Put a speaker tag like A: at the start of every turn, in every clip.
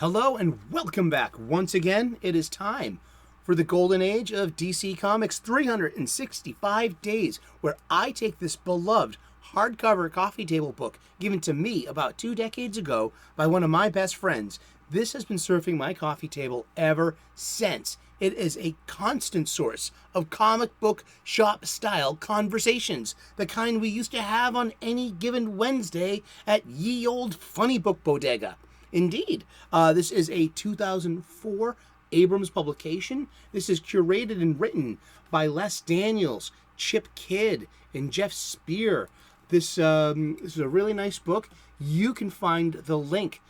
A: Hello and welcome back. Once again, it is time for the golden age of DC Comics 365 days, where I take this beloved hardcover coffee table book given to me about 2 decades ago by one of my best friends. This has been surfing my coffee table ever since. It is a constant source of comic book shop style conversations, the kind we used to have on any given Wednesday at ye old Funny Book Bodega. Indeed, this is a 2004 Abrams publication. This is curated and written by Les Daniels, Chip Kidd, and Geoff Spear. This is a really nice book. You can find the link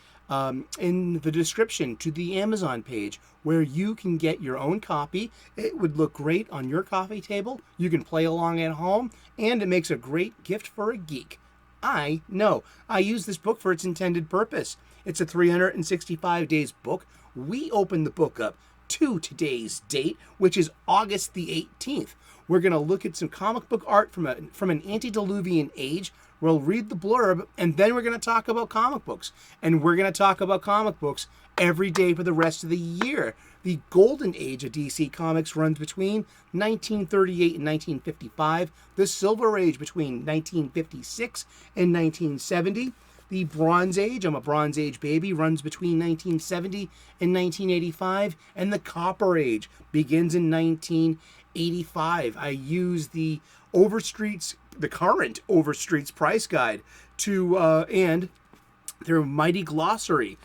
A: in the description to the Amazon page where you can get your own copy. It would look great on your coffee table. You can play along at home, and it makes a great gift for a geek. I know. I use this book for its intended purpose. It's a 365 days book. We open the book up to today's date, which is August the 18th. We're going to look at some comic book art from an Antediluvian age. We'll read the blurb, and then we're going to talk about comic books. And we're going to talk about comic books every day for the rest of the year. The golden age of DC Comics runs between 1938 and 1955. The Silver Age between 1956 and 1970. The Bronze Age, I'm a Bronze Age baby, runs between 1970 and 1985. And the Copper Age begins in 1985. I use the current Overstreet's price guide and their mighty glossary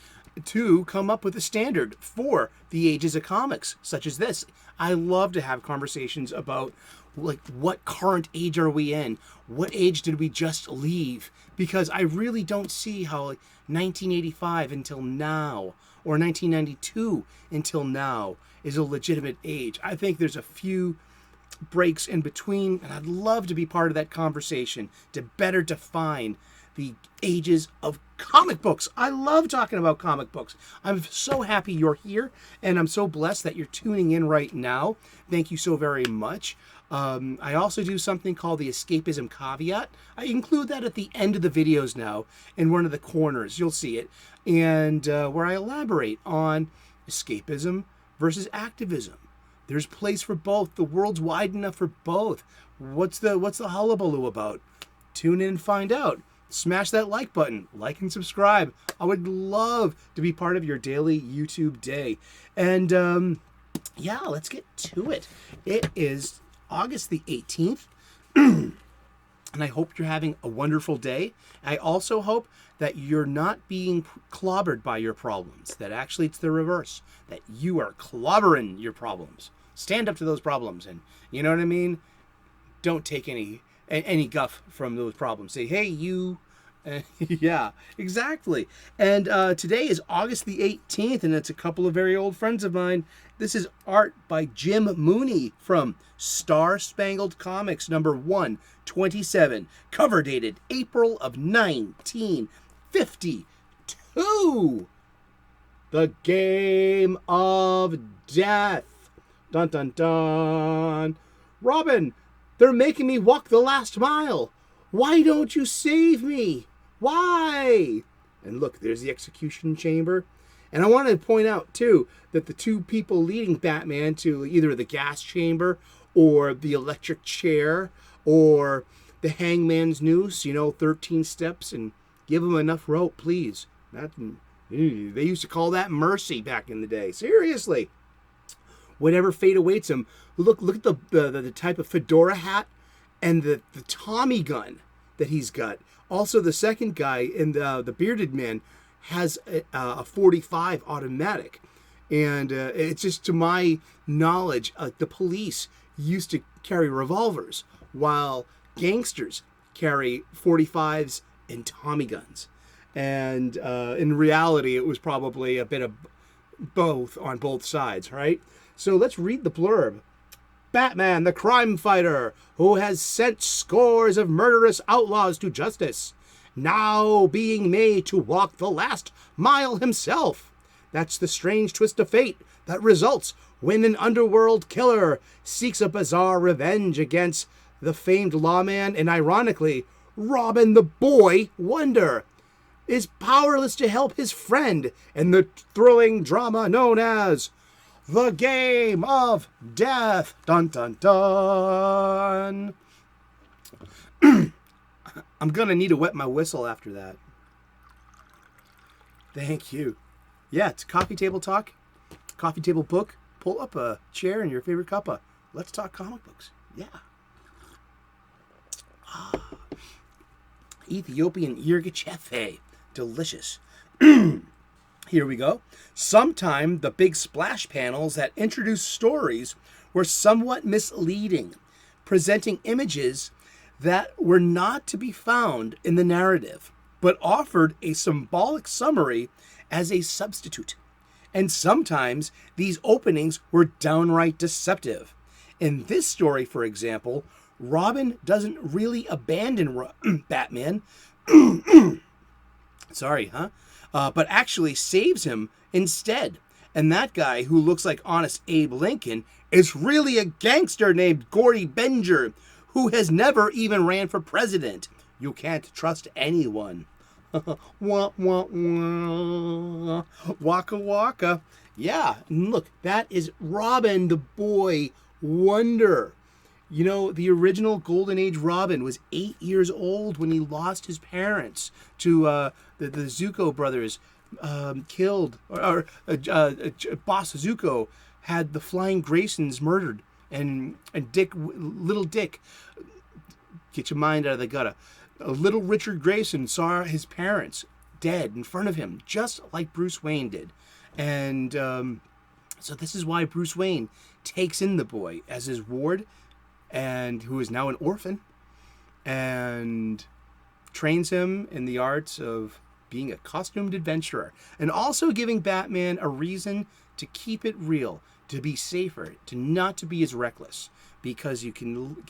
A: to come up with a standard for the ages of comics, such as this. I love to have conversations about what current age are we in? What age did we just leave? Because I really don't see how 1985 until now or 1992 until now is a legitimate age. I think there's a few breaks in between, and I'd love to be part of that conversation to better define the ages of comic books. I love talking about comic books. I'm so happy you're here, and I'm so blessed that you're tuning in right now. Thank you so very much. I also do something called the escapism caveat. I include that at the end of the videos now in one of the corners. You'll see it. And where I elaborate on escapism versus activism. There's place for both. The world's wide enough for both. What's the hullabaloo about? Tune in and find out. Smash that like button. Like and subscribe. I would love to be part of your daily YouTube day. And yeah, let's get to it. It is August the 18th. And I hope you're having a wonderful day. I also hope that you're not being clobbered by your problems. That actually it's the reverse. That you are clobbering your problems. Stand up to those problems. And you know what I mean? Don't take any guff from those problems. Say, hey, you. Yeah, exactly. And today is August the 18th, and it's a couple of very old friends of mine. This is art by Jim Mooney from Star Spangled Comics number 127, cover dated April of 1952. The Game of Death. Dun dun dun. Robin, they're making me walk the last mile. Why don't you save me? Why? And look, there's the execution chamber. And I want to point out, too, that the two people leading Batman to either the gas chamber or the electric chair or the hangman's noose, 13 steps, and give him enough rope, please. They used to call that mercy back in the day. Seriously. Whatever fate awaits him. Look at the type of fedora hat and the Tommy gun that he's got. Also, the second guy in the bearded man has a 45 automatic. And it's just, to my knowledge, the police used to carry revolvers while gangsters carry 45s and Tommy guns. And in reality, it was probably a bit of both on both sides, right? So let's read the blurb. Batman, the crime fighter, who has sent scores of murderous outlaws to justice, now being made to walk the last mile himself. That's the strange twist of fate that results when an underworld killer seeks a bizarre revenge against the famed lawman and, ironically, Robin the Boy Wonder. is powerless to help his friend in the thrilling drama known as The Game of Death. Dun dun dun. I'm gonna need to wet my whistle after that. Thank you. Yeah, it's coffee table talk, coffee table book. Pull up a chair and your favorite cuppa. Let's talk comic books. Yeah. Ethiopian Yirgacheffe. Delicious. Here we go. Sometime the big splash panels that introduced stories were somewhat misleading, presenting images that were not to be found in the narrative, but offered a symbolic summary as a substitute. And sometimes these openings were downright deceptive. In this story, for example, Robin doesn't really abandon Batman. Sorry, huh? But actually saves him instead. And that guy who looks like honest Abe Lincoln is really a gangster named Gordy Benger, who has never even ran for president. You can't trust anyone. Wah, wah, wah. Waka waka. Yeah, and look, that is Robin, the boy wonder. You know, the original Golden Age Robin was 8 years old when he lost his parents to the Zuko brothers killed, or Boss Zuko had the Flying Graysons murdered, and little Dick, get your mind out of the gutter. Little Richard Grayson saw his parents dead in front of him, just like Bruce Wayne did. And so this is why Bruce Wayne takes in the boy as his ward, and who is now an orphan, and trains him in the arts of being a costumed adventurer, and also giving Batman a reason to keep it real, to be safer, to not to be as reckless, because you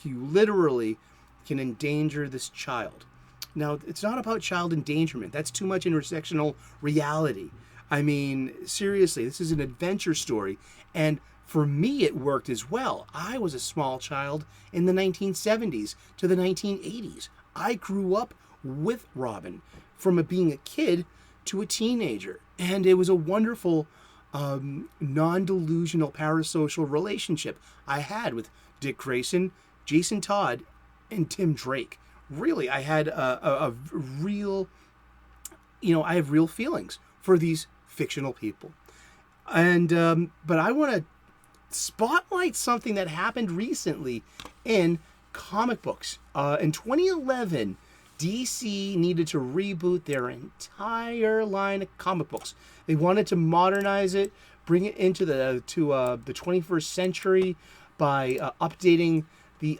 A: literally can endanger this child. Now, it's not about child endangerment. That's too much intersectional reality. I mean, seriously, this is an adventure story, and for me, it worked as well. I was a small child in the 1970s to the 1980s. I grew up with Robin, from being a kid to a teenager, and it was a wonderful, non-delusional parasocial relationship I had with Dick Grayson, Jason Todd, and Tim Drake. Really, I had a real, I have real feelings for these fictional people. And, but I want to spotlight something that happened recently in comic books. In 2011, DC needed to reboot their entire line of comic books. They wanted to modernize it, bring it into the 21st century by updating the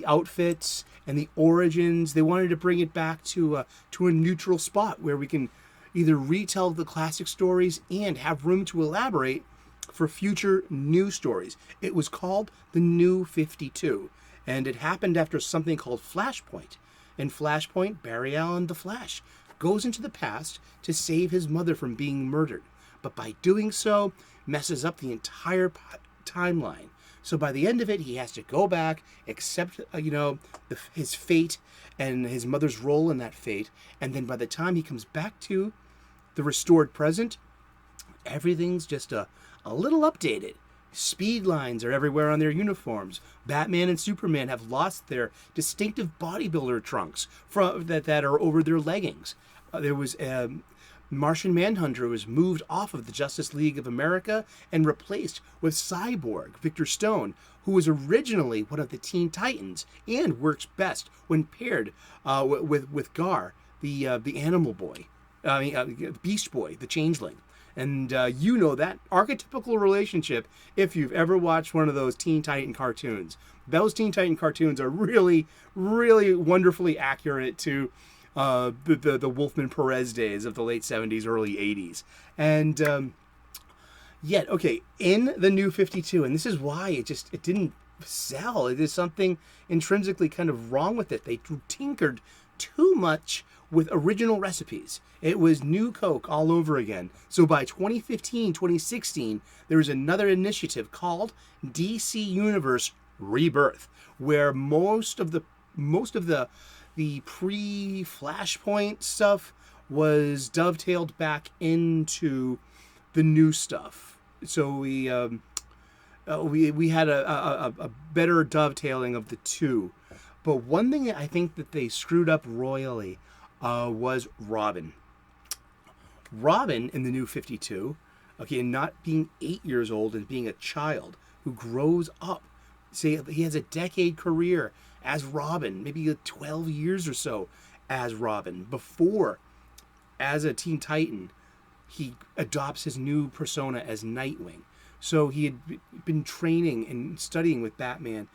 A: outfits and the origins. They wanted to bring it back to a neutral spot where we can either retell the classic stories and have room to elaborate for future new stories. It was called the New 52, and it happened after something called Flashpoint. In Flashpoint, Barry Allen, the Flash, goes into the past to save his mother from being murdered, but by doing so, messes up the entire timeline. So by the end of it, he has to go back, accept, his fate and his mother's role in that fate, and then by the time he comes back to the restored present, everything's just a little updated. Speed lines are everywhere on their uniforms. Batman and Superman have lost their distinctive bodybuilder trunks that are over their leggings. There was Martian Manhunter was moved off of the Justice League of America and replaced with Cyborg, Victor Stone, who was originally one of the Teen Titans and works best when paired with Gar, the Animal Boy, Beast Boy, the Changeling. And that archetypical relationship, if you've ever watched one of those Teen Titan cartoons. Those Teen Titan cartoons are really, really wonderfully accurate to the Wolfman Perez days of the late 70s, early 80s. And yet, okay, in the New 52, and this is why it didn't sell. It is something intrinsically kind of wrong with it. They tinkered too much with original recipes. It was new Coke all over again. So by 2015, 2016, there was another initiative called DC Universe Rebirth, where most of the pre-Flashpoint stuff was dovetailed back into the new stuff. So we had a better dovetailing of the two. But one thing I think that they screwed up royally was Robin. Robin in the New 52, okay, not being 8 years old and being a child who grows up. Say he has a decade career as Robin, maybe 12 years or so as Robin. Before, as a Teen Titan, he adopts his new persona as Nightwing. So he had been training and studying with Batman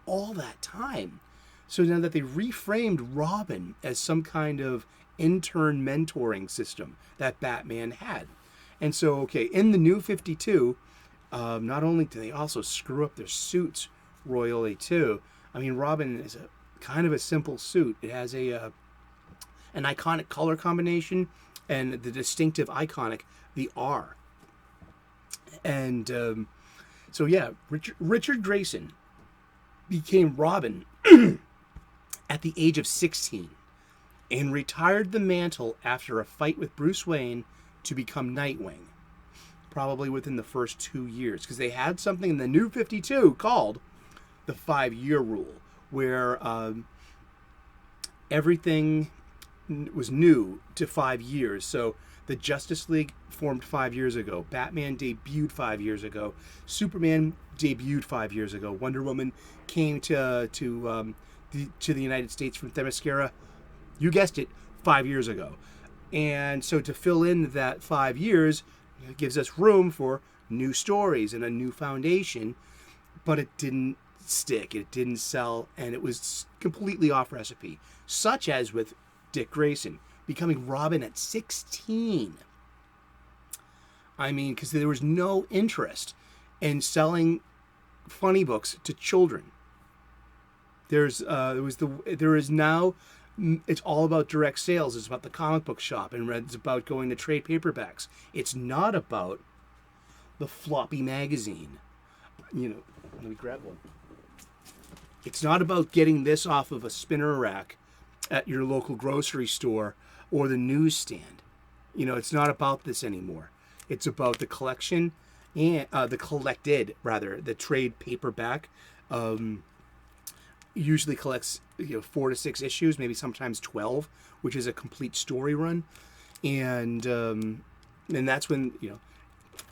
A: all that time. So now that they reframed Robin as some kind of intern mentoring system that Batman had. And so, okay, in the New 52, not only do they also screw up their suits royally too. I mean, Robin is a kind of a simple suit. It has an iconic color combination and the distinctive iconic, the R. And so yeah, Richard Grayson became Robin at the age of 16 and retired the mantle after a fight with Bruce Wayne to become Nightwing, probably within the first 2 years, because they had something in the New 52 called the 5-year rule, where everything was new to 5 years. So the Justice League formed 5 years ago. Batman debuted 5 years ago. Superman debuted 5 years ago. Wonder Woman came to the United States from Themyscira, you guessed it, 5 years ago. And so to fill in that 5 years, it gives us room for new stories and a new foundation, but it didn't stick, it didn't sell, and it was completely off recipe, such as with Dick Grayson becoming Robin at 16. I mean, because there was no interest in selling funny books to children. There is now, it's all about direct sales. It's about the comic book shop, and it's about going to trade paperbacks. It's not about the floppy magazine. You know, let me grab one. It's not about getting this off of a spinner rack at your local grocery store or the newsstand. You know, it's not about this anymore. It's about the collection and the trade paperback. Usually collects 4 to 6 issues, maybe sometimes 12, which is a complete story run, and that's when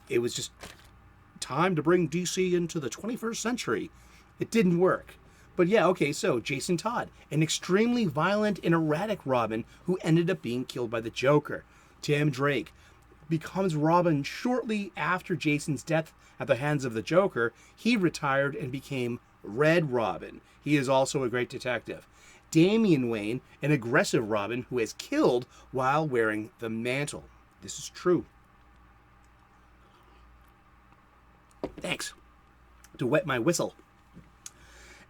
A: it was just time to bring DC into the 21st century. It didn't work. But yeah, okay, so Jason Todd, an extremely violent and erratic Robin who ended up being killed by the Joker. Tim Drake becomes Robin shortly after Jason's death at the hands of the Joker. He retired and became Red Robin. He is also a great detective. Damian Wayne, an aggressive Robin who is killed while wearing the mantle. This is true. Thanks. To wet my whistle.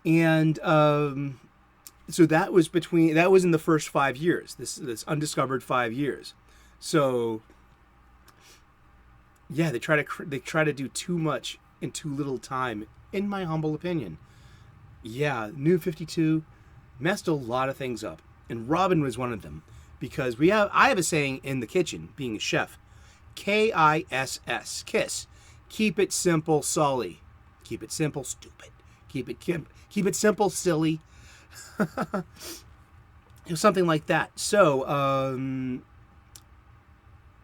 A: And so that was in the first 5 years. This undiscovered 5 years. So yeah, they try to do too much in too little time, in my humble opinion. Yeah, New 52 messed a lot of things up, and Robin was one of them, because I have a saying in the kitchen, being a chef, KISS, kiss. Keep it simple, Sully. Keep it simple, stupid. Keep it simple, silly. Something like that. So,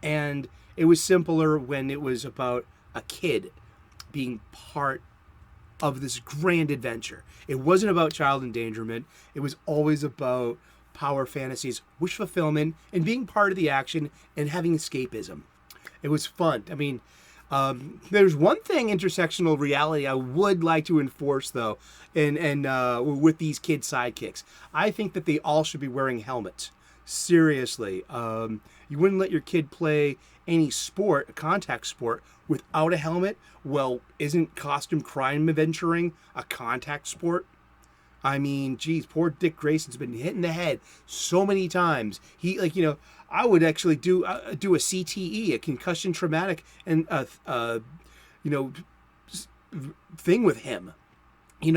A: and it was simpler when it was about a kid being part of this grand adventure. It wasn't about child endangerment. It was always about power fantasies, wish fulfillment, and being part of the action and having escapism. It was fun. I mean, there's one thing, intersectional reality, I would like to enforce, though, and with these kid sidekicks. I think that they all should be wearing helmets. Seriously. You wouldn't let your kid play any sport, a contact sport, without a helmet? Well, isn't costume crime adventuring a contact sport? I mean, geez, poor Dick Grayson's been hit in the head so many times. He, I would actually do a CTE, a concussion traumatic, and thing with him. He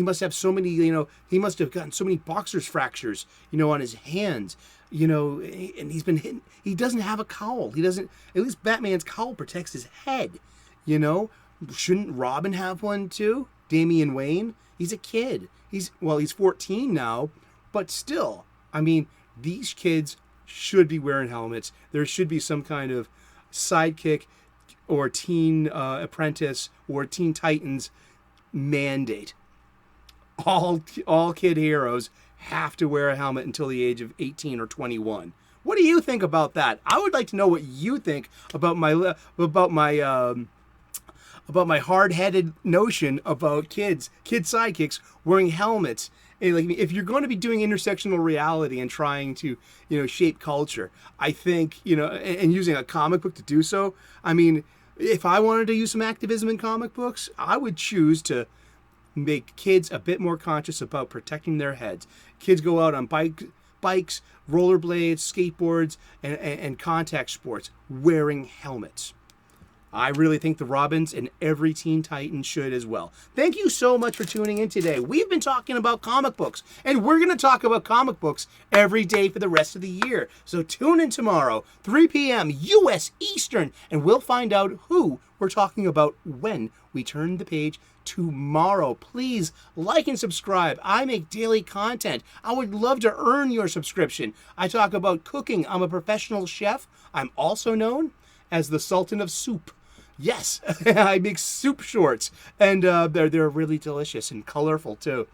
A: must have so many, he must have gotten so many boxer's fractures, on his hands. you know, and he's been hit. He doesn't have a cowl. He doesn't. At least Batman's cowl protects his head. You know, shouldn't Robin have one too? Damian Wayne. He's a kid. He's 14 now, but still, I mean, these kids should be wearing helmets. There should be some kind of sidekick or teen apprentice or Teen Titans mandate. All kid heroes have to wear a helmet until the age of 18 or 21. What do you think about that? I would like to know what you think about my hard-headed notion about kid sidekicks wearing helmets. And like, if you're going to be doing intersectional reality and trying to, you know, shape culture, I think, you know, and using a comic book to do so, I mean, if I wanted to use some activism in comic books, I would choose to make kids a bit more conscious about protecting their heads. Kids go out on bikes, rollerblades, skateboards, and contact sports wearing helmets. I really think the Robins and every Teen Titan should as well. Thank you so much for tuning in today. We've been talking about comic books, and we're going to talk about comic books every day for the rest of the year. So tune in tomorrow, 3 p.m. U.S. Eastern, and we'll find out who we're talking about when we turn the page tomorrow. Please like and subscribe. I make daily content. I would love to earn your subscription. I talk about cooking. I'm a professional chef. I'm also known as the Sultan of Soup. Yes, I make soup shorts, and they're really delicious and colorful too.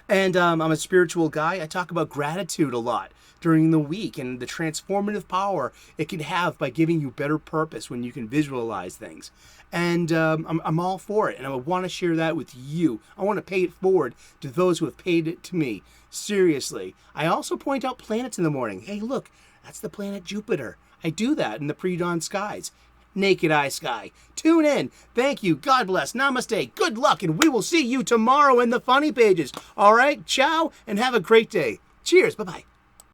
A: And I'm a spiritual guy. I talk about gratitude a lot during the week and the transformative power it can have by giving you better purpose when you can visualize things. And I'm all for it, and I want to share that with you. I want to pay it forward to those who have paid it to me. Seriously. I also point out planets in the morning. Hey, look, that's the planet Jupiter. I do that in the pre-dawn skies. Naked eye sky. Tune in. Thank you. God bless. Namaste. Good luck. And we will see you tomorrow in the funny pages. All right. Ciao and have a great day. Cheers. Bye-bye.